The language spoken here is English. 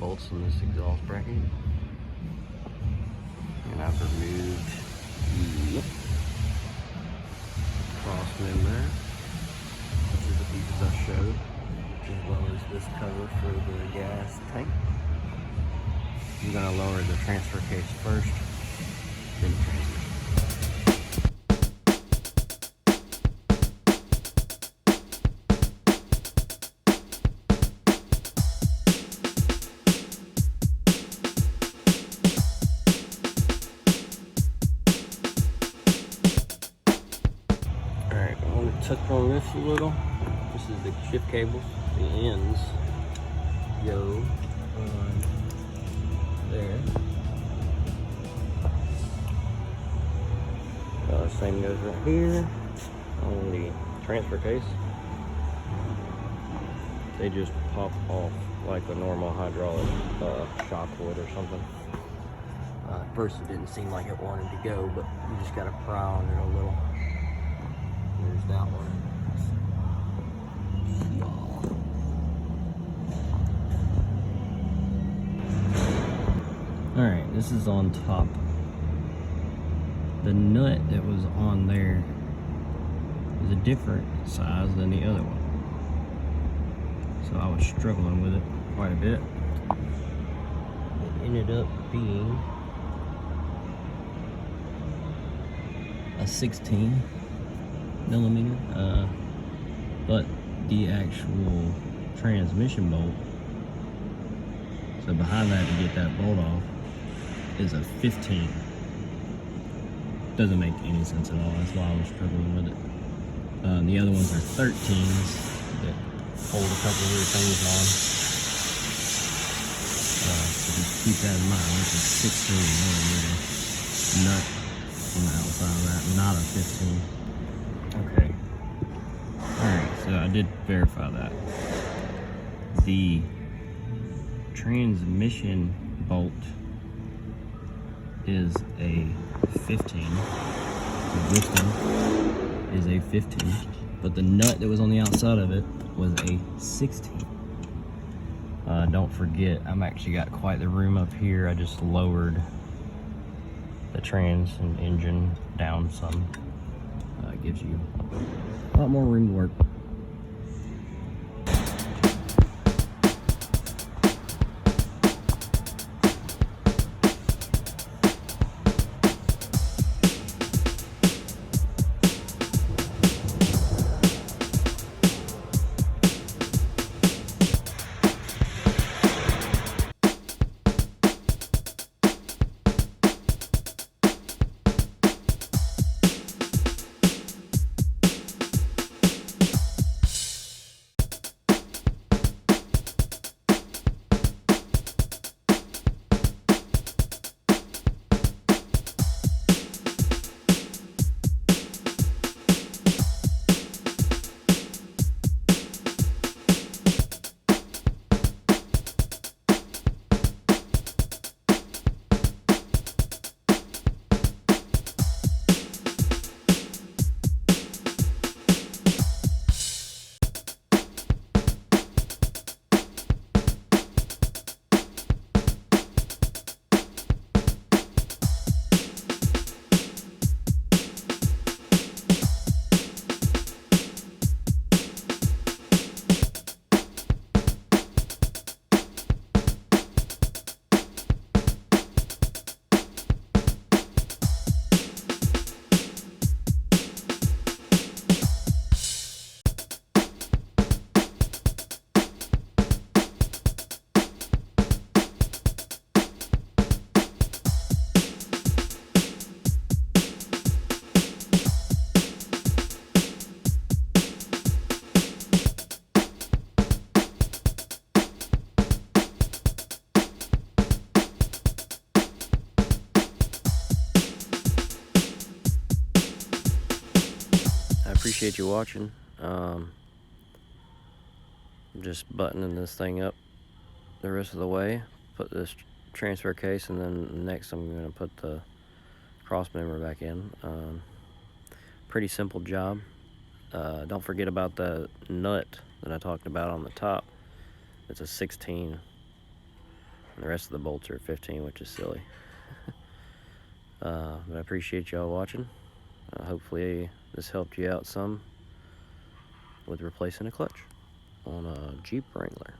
bolts in this exhaust bracket. And I've removed the cross member, which is the pieces I showed, as well as this cover for the gas tank. I'm going to lower the transfer case first, then the transmission. Touch on this a little. This is the shift cables. The ends go on there. Same goes right here on the transfer case. They just pop off like a normal hydraulic shock would or something. At first it didn't seem like it wanted to go, but you just gotta pry on it a little. There's that one. Alright, this is on top. The nut that was on there is a different size than the other one. So I was struggling with it quite a bit. It ended up being a 16 millimeter, but the actual transmission bolt, so behind that to get that bolt off, is a 15. Doesn't make any sense at all. That's why I was struggling with it. The other ones are 13s that hold a couple of other things on. So just keep that in mind. This is 16 millimeter nut on the outside of that, not a 15. Okay. Alright, so I did verify that. The transmission bolt is a 15. So this one is a 15. But the nut that was on the outside of it was a 16. Don't forget, I'm actually got quite the room up here. I just lowered the trans and engine down some. Gives you a lot more room to work. Appreciate you watching. I'm just buttoning this thing up the rest of the way. Put this transfer case, and then next I'm going to put the cross member back in. Pretty simple job. Don't forget about the nut that I talked about on the top. It's a 16. And the rest of the bolts are 15, which is silly. But I appreciate y'all watching. Hopefully this helped you out some with replacing a clutch on a Jeep Wrangler.